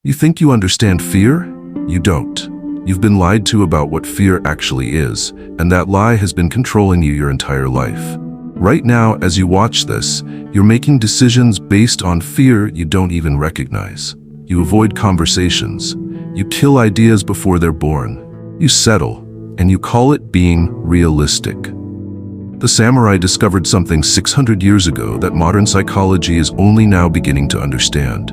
You think you understand fear? You don't. You've been lied to about what fear actually is, and that lie has been controlling you your entire life. Right now, as you watch this, you're making decisions based on fear you don't even recognize. You avoid conversations. You kill ideas before they're born. You settle, and you call it being realistic. The samurai discovered something 600 years ago that modern psychology is only now beginning to understand.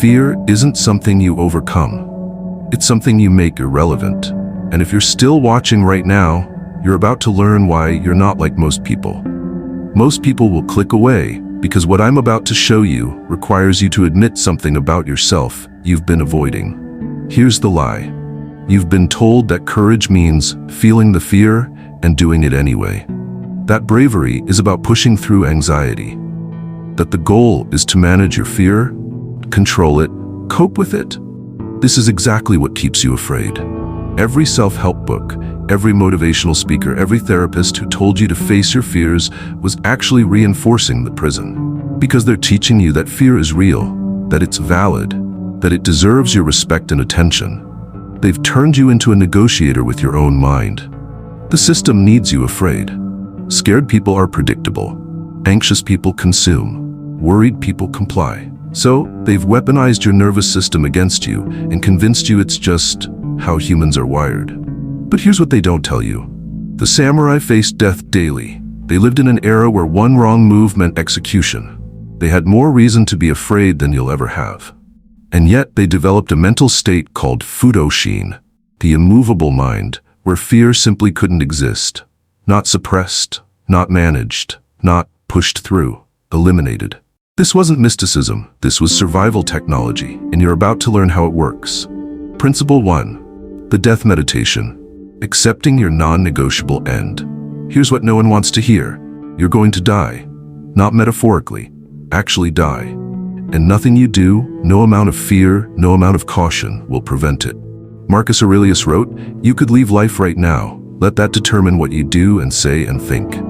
Fear isn't something you overcome. It's something you make irrelevant. And if you're still watching right now, you're about to learn why you're not like most people. Most people will click away because what I'm about to show you requires you to admit something about yourself you've been avoiding. Here's the lie. You've been told that courage means feeling the fear and doing it anyway. That bravery is about pushing through anxiety. That the goal is to manage your fear, control it, cope with it. This is exactly what keeps you afraid. Every self-help book, every motivational speaker, every therapist who told you to face your fears was actually reinforcing the prison. Because they're teaching you that fear is real, that it's valid, that it deserves your respect and attention. They've turned you into a negotiator with your own mind. The system needs you afraid. Scared people are predictable. Anxious people consume. Worried people comply. So, they've weaponized your nervous system against you and convinced you it's just how humans are wired. But here's what they don't tell you. The samurai faced death daily. They lived in an era where one wrong move meant execution. They had more reason to be afraid than you'll ever have. And yet, they developed a mental state called Fudoshin, the immovable mind, where fear simply couldn't exist. Not suppressed, not managed, not pushed through, eliminated. This wasn't mysticism, this was survival technology, and you're about to learn how it works. Principle 1. The death meditation. Accepting your non-negotiable end. Here's what no one wants to hear. You're going to die. Not metaphorically, actually die. And nothing you do, no amount of fear, no amount of caution will prevent it. Marcus Aurelius wrote, "You could leave life right now. Let that determine what you do and say and think."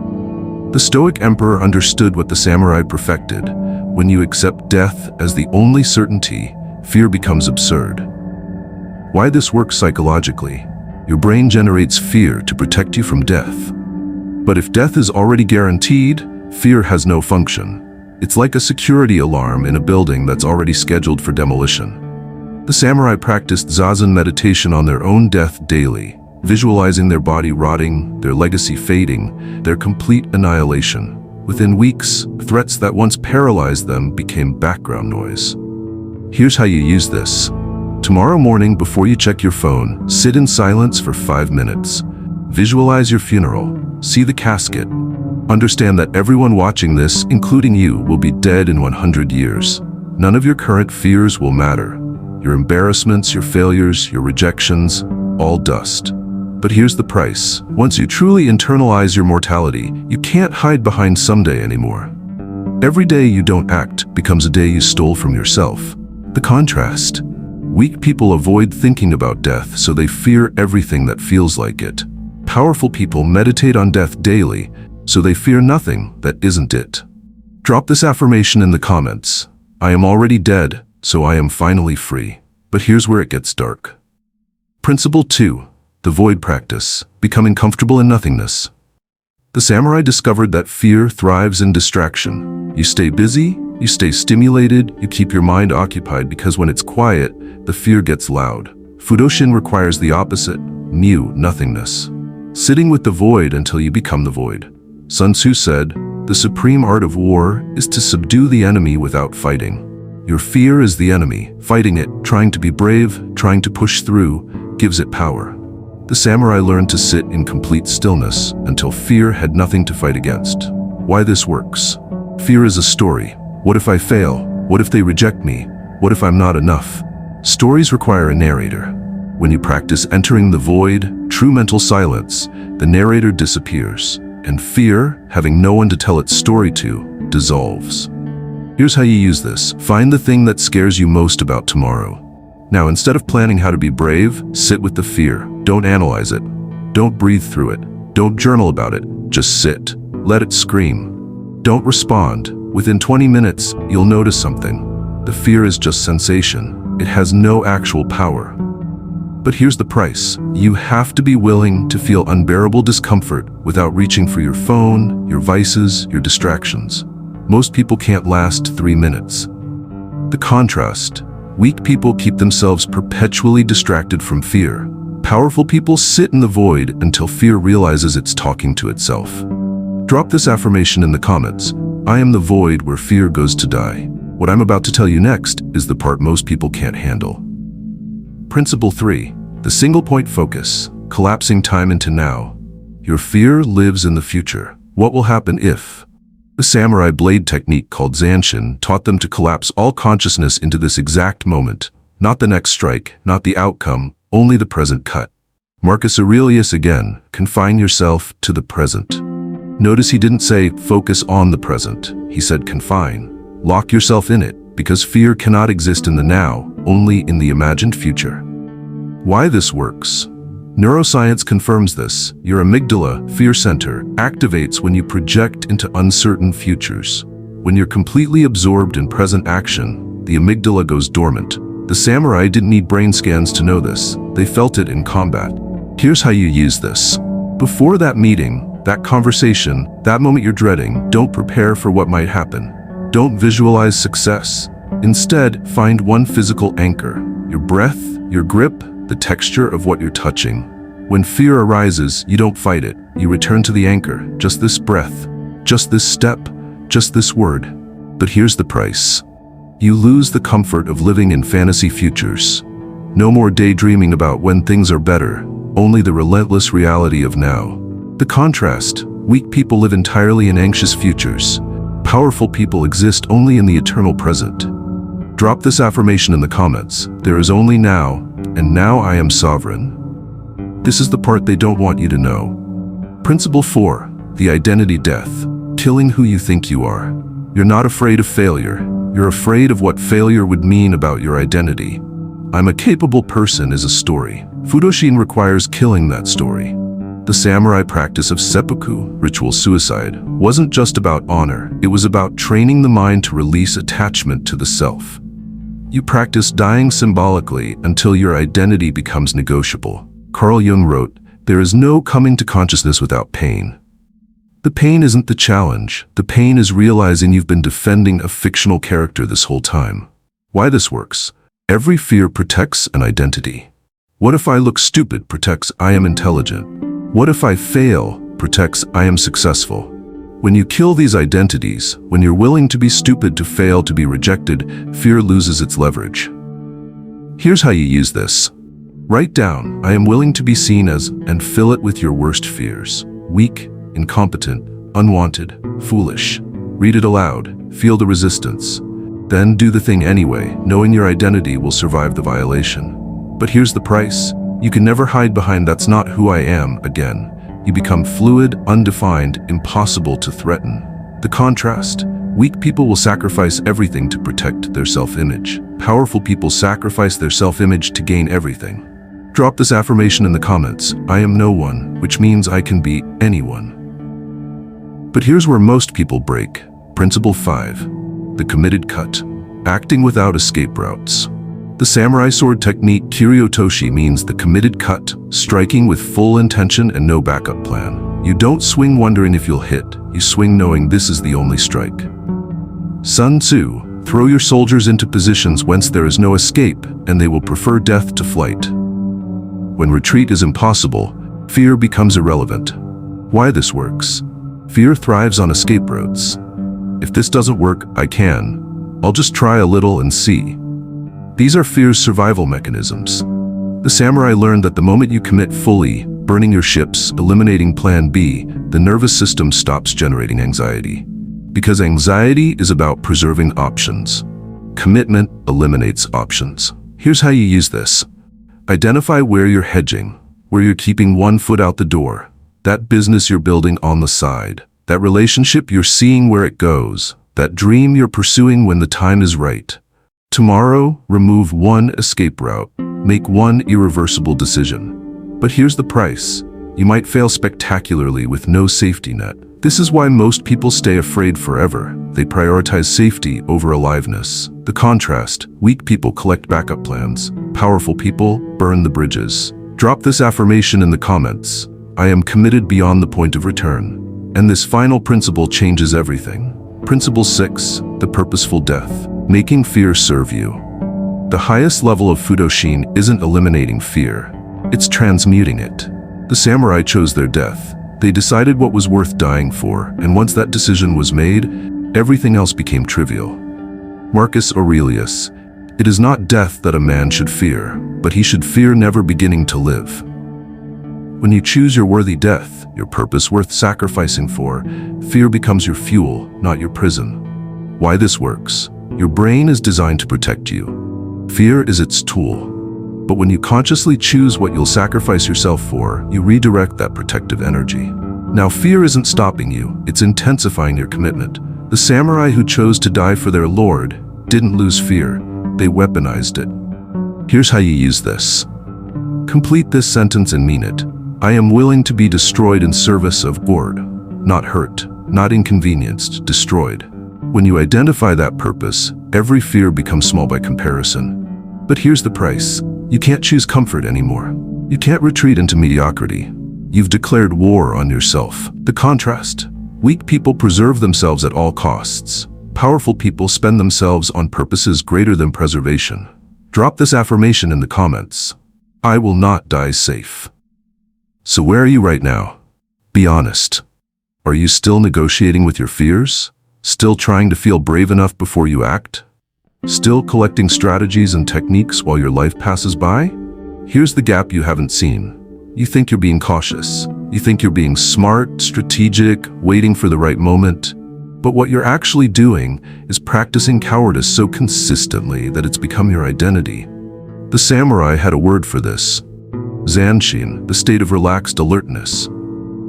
The Stoic emperor understood what the samurai perfected. When you accept death as the only certainty, fear becomes absurd. Why this works psychologically? Your brain generates fear to protect you from death. But if death is already guaranteed, fear has no function. It's like a security alarm in a building that's already scheduled for demolition. The samurai practiced zazen meditation on their own death daily, visualizing their body rotting, their legacy fading, their complete annihilation. Within weeks, threats that once paralyzed them became background noise. Here's how you use this. Tomorrow morning, before you check your phone, sit in silence for 5 minutes. Visualize your funeral. See the casket. Understand that everyone watching this, including you, will be dead in 100 years. None of your current fears will matter. Your embarrassments, your failures, your rejections, all dust. But here's the price. Once you truly internalize your mortality, you can't hide behind someday anymore. Every day you don't act becomes a day you stole from yourself. The contrast. Weak people avoid thinking about death, so they fear everything that feels like it. Powerful people meditate on death daily, so they fear nothing that isn't it. Drop this affirmation in the comments. I am already dead, so I am finally free. But here's where it gets dark. Principle 2. The void practice, becoming comfortable in nothingness. The samurai discovered that fear thrives in distraction. You stay busy, you stay stimulated, you keep your mind occupied because when it's quiet, the fear gets loud. Fudoshin requires the opposite, nothingness. Sitting with the void until you become the void. Sun Tzu said, "The supreme art of war is to subdue the enemy without fighting." Your fear is the enemy. Fighting it, trying to be brave, trying to push through, gives it power. The samurai learned to sit in complete stillness until fear had nothing to fight against. Why this works? Fear is a story. What if I fail? What if they reject me? What if I'm not enough? Stories require a narrator. When you practice entering the void, true mental silence, the narrator disappears, and fear, having no one to tell its story to, dissolves. Here's how you use this. Find the thing that scares you most about tomorrow. Now, instead of planning how to be brave, sit with the fear. Don't analyze it. Don't breathe through it. Don't journal about it. Just sit. Let it scream. Don't respond. Within 20 minutes, you'll notice something. The fear is just sensation. it has no actual power. But here's the price. You have to be willing to feel unbearable discomfort without reaching for your phone, your vices, your distractions. Most people can't last 3 minutes. The contrast. Weak people keep themselves perpetually distracted from fear. Powerful people sit in the void until fear realizes it's talking to itself. Drop this affirmation in the comments. I am the void where fear goes to die. What I'm about to tell you next is the part most people can't handle. Principle 3. The single point focus, collapsing time into now. Your fear lives in the future. What will happen if? The samurai blade technique called zanshin taught them to collapse all consciousness into this exact moment. Not the next strike, not the outcome, only the present cut. Marcus Aurelius again, confine yourself to the present. Notice he didn't say focus on the present. He said confine. Lock yourself in it, because fear cannot exist in the now, only in the imagined future. Why this works? Neuroscience confirms this. Your amygdala, fear center, activates when you project into uncertain futures. When you're completely absorbed in present action, the amygdala goes dormant. The samurai didn't need brain scans to know this. They felt it in combat. Here's how you use this. Before that meeting, that conversation, that moment you're dreading, don't prepare for what might happen. Don't visualize success. Instead, find one physical anchor. Your breath, your grip, the texture of what you're touching. When fear arises, you don't fight it. You return to the anchor. Just this breath, just this step, just this word. But here's the price. You lose the comfort of living in fantasy futures. No more daydreaming about when things are better, only the relentless reality of now. The contrast. Weak people live entirely in anxious futures. Powerful people exist only in the eternal present. Drop this affirmation in the comments. There is only now, and now I am sovereign. This is the part they don't want you to know. Principle 4. The identity death. Killing who you think you are. You're not afraid of failure. You're afraid of what failure would mean about your identity. I'm a capable person is a story. Fudoshin requires killing that story. The samurai practice of seppuku, ritual suicide, wasn't just about honor. It was about training the mind to release attachment to the self. You practice dying symbolically until your identity becomes negotiable. Carl Jung wrote, "There is no coming to consciousness without pain." The pain isn't the challenge. The pain is realizing you've been defending a fictional character this whole time. Why this works? Every fear protects an identity. What if I look stupid protects I am intelligent. What if I fail protects I am successful. When you kill these identities, when you're willing to be stupid to fail to be rejected, fear loses its leverage. Here's how you use this. Write down, I am willing to be seen as, and fill it with your worst fears. Weak, incompetent, unwanted, foolish. Read it aloud, feel the resistance. Then do the thing anyway, knowing your identity will survive the violation. But here's the price. You can never hide behind "that's not who I am" again. You become fluid, undefined, impossible to threaten. The contrast. Weak people will sacrifice everything to protect their self-image. Powerful people sacrifice their self-image to gain everything. Drop this affirmation in the comments. I am no one, which means I can be anyone. But here's where most people break. Principle 5. The committed cut. Acting without escape routes. The samurai sword technique Kiryotoshi means the committed cut, striking with full intention and no backup plan. You don't swing wondering if you'll hit, you swing knowing this is the only strike. Sun Tzu, throw your soldiers into positions whence there is no escape, and they will prefer death to flight. When retreat is impossible, fear becomes irrelevant. Why this works? Fear thrives on escape routes. If this doesn't work, I can. I'll just try a little and see. These are fear's survival mechanisms. The samurai learned that the moment you commit fully, burning your ships, eliminating plan B, the nervous system stops generating anxiety. Because anxiety is about preserving options. Commitment eliminates options. Here's how you use this. Identify where you're hedging, where you're keeping one foot out the door, that business you're building on the side, that relationship you're seeing where it goes, that dream you're pursuing when the time is right. Tomorrow, remove one escape route, make one irreversible decision. But here's the price. You might fail spectacularly with no safety net. This is why most people stay afraid forever. They prioritize safety over aliveness. The contrast: weak people collect backup plans. Powerful people burn the bridges. Drop this affirmation in the comments. I am committed beyond the point of return. And this final principle changes everything. Principle 6, the purposeful death. Making fear serve you. The highest level of Fudoshin isn't eliminating fear. It's transmuting it. The samurai chose their death. They decided what was worth dying for, and once that decision was made, everything else became trivial. Marcus Aurelius: it is not death that a man should fear, but he should fear never beginning to live. When you choose your worthy death, your purpose worth sacrificing for, fear becomes your fuel, not your prison. Why this works: your brain is designed to protect you. Fear is its tool. But when you consciously choose what you'll sacrifice yourself for, you redirect that protective energy. Now, fear isn't stopping you, it's intensifying your commitment. The samurai who chose to die for their lord didn't lose fear, they weaponized it. Here's how you use this. Complete this sentence and mean it. I am willing to be destroyed in service of God. Not hurt, not inconvenienced, destroyed. When you identify that purpose, every fear becomes small by comparison. But here's the price. You can't choose comfort anymore. You can't retreat into mediocrity. You've declared war on yourself. The contrast: weak people preserve themselves at all costs. Powerful people spend themselves on purposes greater than preservation. Drop this affirmation in the comments. I will not die safe. So where are you right now? Be honest. Are you still negotiating with your fears? Still trying to feel brave enough before you act? Still collecting strategies and techniques while your life passes by? Here's the gap you haven't seen. You think you're being cautious. You think you're being smart, strategic, waiting for the right moment. But what you're actually doing is practicing cowardice so consistently that it's become your identity. The samurai had a word for this: zanshin, the state of relaxed alertness.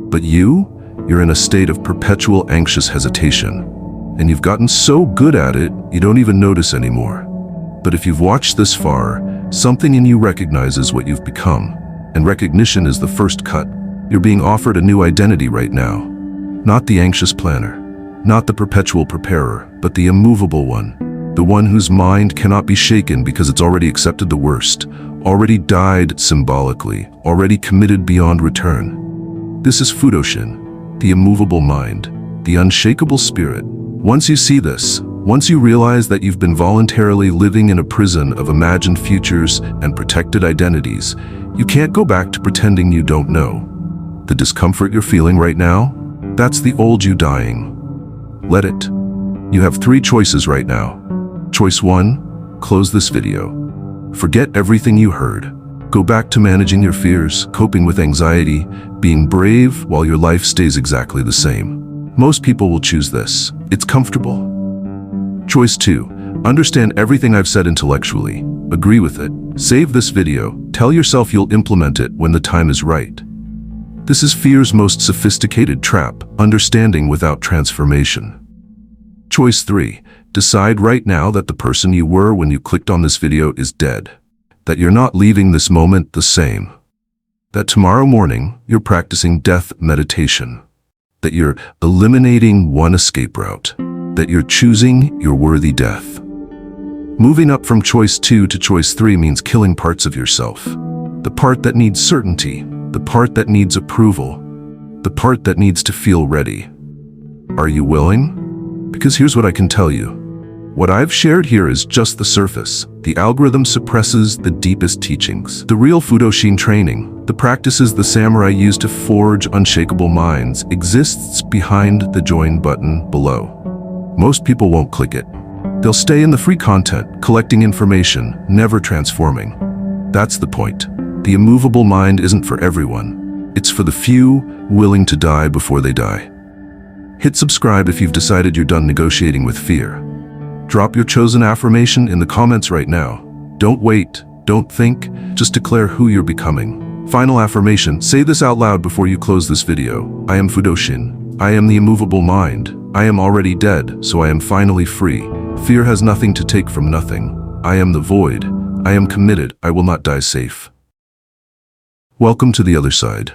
But you're in a state of perpetual anxious hesitation. And you've gotten so good at it, you don't even notice anymore. But if you've watched this far, something in you recognizes what you've become. And recognition is the first cut. You're being offered a new identity right now. Not the anxious planner, not the perpetual preparer, but the immovable one. The one whose mind cannot be shaken because it's already accepted the worst, already died symbolically, already committed beyond return. This is Fudoshin, the immovable mind, the unshakable spirit. Once you see this, once you realize that you've been voluntarily living in a prison of imagined futures and protected identities, you can't go back to pretending you don't know. The discomfort you're feeling right now, that's the old you dying. Let it. You have 3 choices right now. Choice 1, close this video. Forget everything you heard. Go back to managing your fears, coping with anxiety, being brave while your life stays exactly the same. Most people will choose this. It's comfortable. Choice 2. Understand everything I've said intellectually. Agree with it. Save this video. Tell yourself you'll implement it when the time is right. This is fear's most sophisticated trap, understanding without transformation. Choice 3. Decide right now that the person you were when you clicked on this video is dead. That you're not leaving this moment the same. That tomorrow morning, you're practicing death meditation. That you're eliminating one escape route. That you're choosing your worthy death. Moving up from choice 2 to choice 3 means killing parts of yourself. The part that needs certainty, the part that needs approval, the part that needs to feel ready. Are you willing? Because here's what I can tell you. What I've shared here is just the surface. The algorithm suppresses the deepest teachings. The real Fudoshin training, the practices the samurai used to forge unshakable minds, exists behind the join button below. Most people won't click it. They'll stay in the free content, collecting information, never transforming. That's the point. The immovable mind isn't for everyone. It's for the few willing to die before they die. Hit subscribe if you've decided you're done negotiating with fear. Drop your chosen affirmation in the comments right now. Don't wait, don't think, just declare who you're becoming. Final affirmation, say this out loud before you close this video. I am Fudoshin. I am the immovable mind. I am already dead, so I am finally free. Fear has nothing to take from nothing. I am the void. I am committed. I will not die safe. Welcome to the other side.